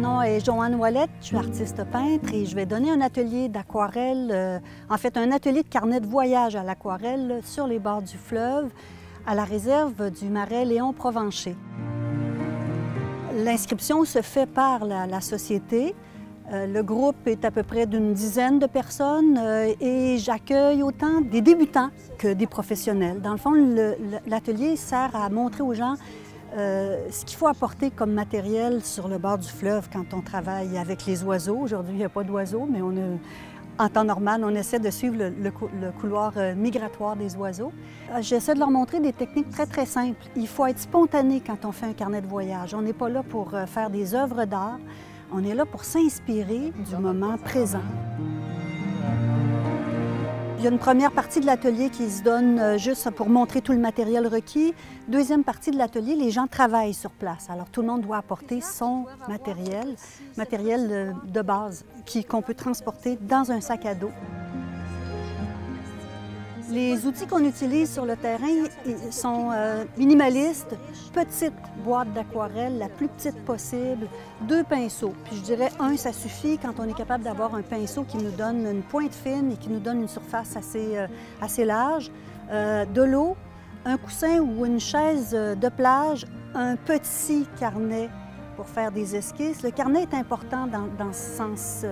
nom est Joanne Ouellette, je suis artiste peintre et je vais donner un atelier d'aquarelle, en fait un atelier de carnet de voyage à l'aquarelle sur les bords du fleuve, à la réserve du marais Léon Provencher. L'inscription se fait par la société. Le groupe est à peu près d'une dizaine de personnes et j'accueille autant des débutants que des professionnels. Dans le fond, l'atelier sert à montrer aux gens ce qu'il faut apporter comme matériel sur le bord du fleuve quand on travaille avec les oiseaux. Aujourd'hui, il n'y a pas d'oiseaux, mais en temps normal, on essaie de suivre le couloir migratoire des oiseaux. J'essaie de leur montrer des techniques très, très simples. Il faut être spontané quand on fait un carnet de voyage. On n'est pas là pour faire des œuvres d'art. On est là pour s'inspirer du moment présent. Il y a une première partie de l'atelier qui se donne juste pour montrer tout le matériel requis. Deuxième partie de l'atelier, les gens travaillent sur place. Alors tout le monde doit apporter son matériel de base qu'on peut transporter dans un sac à dos. Les outils qu'on utilise sur le terrain sont minimalistes, petite boîte d'aquarelle, la plus petite possible, 2 pinceaux. Puis je dirais ça suffit quand on est capable d'avoir un pinceau qui nous donne une pointe fine et qui nous donne une surface assez large, de l'eau, un coussin ou une chaise de plage, un petit carnet pour faire des esquisses. Le carnet est important dans ce sens,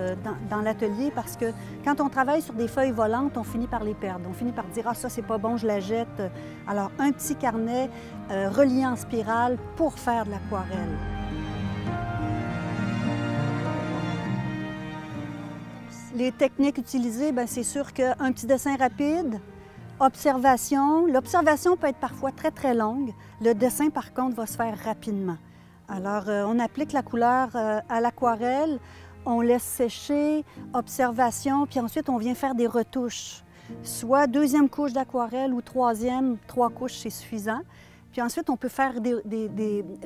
dans l'atelier, parce que quand on travaille sur des feuilles volantes, on finit par les perdre. On finit par dire « Ah, ça, c'est pas bon, je la jette ». Alors, un petit carnet relié en spirale pour faire de l'aquarelle. Les techniques utilisées, c'est sûr qu'un petit dessin rapide, observation. L'observation peut être parfois très, très longue. Le dessin, par contre, va se faire rapidement. Alors, on applique la couleur à l'aquarelle, on laisse sécher, observation, puis ensuite on vient faire des retouches. Soit 2e couche d'aquarelle ou 3e, 3 couches, c'est suffisant. Puis ensuite, on peut faire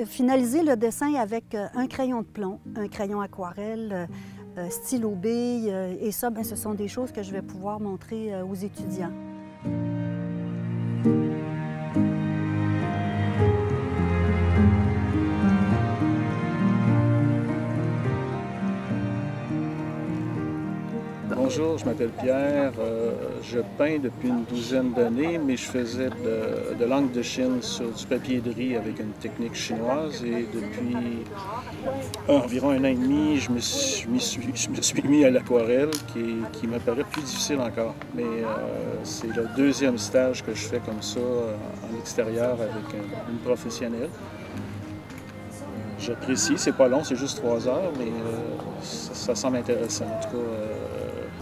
finaliser le dessin avec un crayon de plomb, un crayon aquarelle, stylo bille, et ça, ce sont des choses que je vais pouvoir montrer aux étudiants. Bonjour, je m'appelle Pierre. Je peins depuis une douzaine d'années, mais je faisais de l'encre de Chine sur du papier de riz avec une technique chinoise. Et depuis environ 1 an et demi, je me suis mis à l'aquarelle, qui me paraît plus difficile encore. Mais c'est le 2e stage que je fais comme ça en extérieur avec une professionnelle. J'apprécie, c'est pas long, c'est juste 3 heures, mais ça semble intéressant. En tout cas,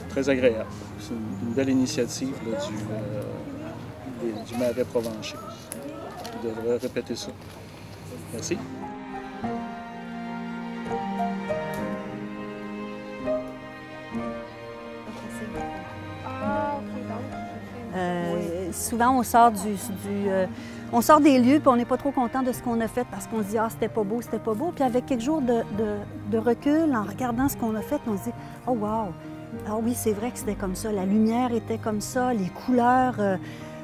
très agréable. C'est une belle initiative là, du marais Provencher. Je devrais répéter ça. Merci. Souvent, on sort on sort des lieux puis on n'est pas trop content de ce qu'on a fait parce qu'on se dit « Ah, c'était pas beau, c'était pas beau ». Puis avec quelques jours de recul, en regardant ce qu'on a fait, on se dit « Oh wow! Ah oui, c'est vrai que c'était comme ça. La lumière était comme ça, les couleurs,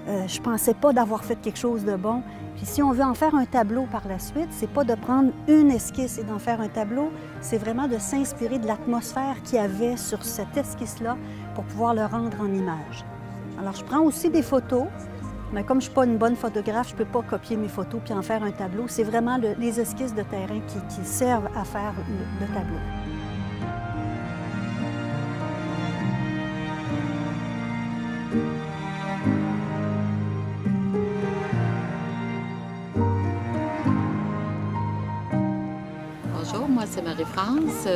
je pensais pas d'avoir fait quelque chose de bon ». Puis si on veut en faire un tableau par la suite, c'est pas de prendre une esquisse et d'en faire un tableau, c'est vraiment de s'inspirer de l'atmosphère qu'il y avait sur cette esquisse-là pour pouvoir le rendre en image. Alors, je prends aussi des photos, mais comme je ne suis pas une bonne photographe, je ne peux pas copier mes photos puis en faire un tableau. C'est vraiment les esquisses de terrain qui servent à faire le tableau. Bonjour, moi c'est Marie-France.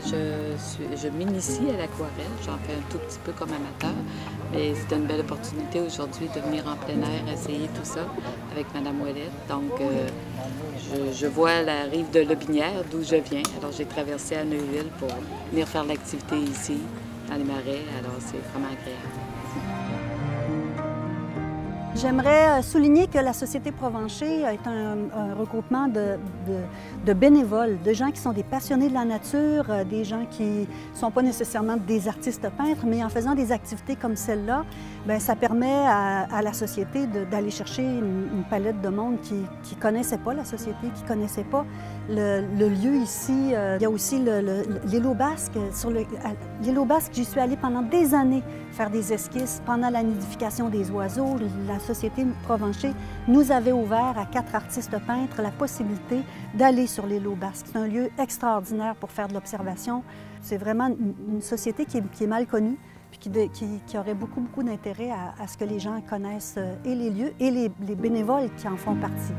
Je m'initie à l'aquarelle. J'en fais un tout petit peu comme amateur, mais c'est une belle opportunité aujourd'hui de venir en plein air, essayer tout ça avec Mme Ouellette. Donc, je vois la rive de Lobinière, d'où je viens. Alors, j'ai traversé à Neuville pour venir faire l'activité ici, dans les marais. Alors, c'est vraiment agréable. J'aimerais souligner que la Société Provencher est un regroupement de bénévoles, de gens qui sont des passionnés de la nature, des gens qui ne sont pas nécessairement des artistes peintres, mais en faisant des activités comme celle-là, ça permet à la Société d'aller chercher une palette de monde qui ne connaissait pas la Société, qui ne connaissait pas le lieu ici. Il y a aussi l'îlot basque. L'îlot basque, j'y suis allée pendant des années faire des esquisses. Pendant la nidification des oiseaux, la Société Provencher nous avait ouvert à 4 artistes peintres la possibilité d'aller sur l'îlot basque. C'est un lieu extraordinaire pour faire de l'observation. C'est vraiment une société qui est mal connue, puis qui aurait beaucoup d'intérêt à ce que les gens connaissent et les lieux et les bénévoles qui en font partie.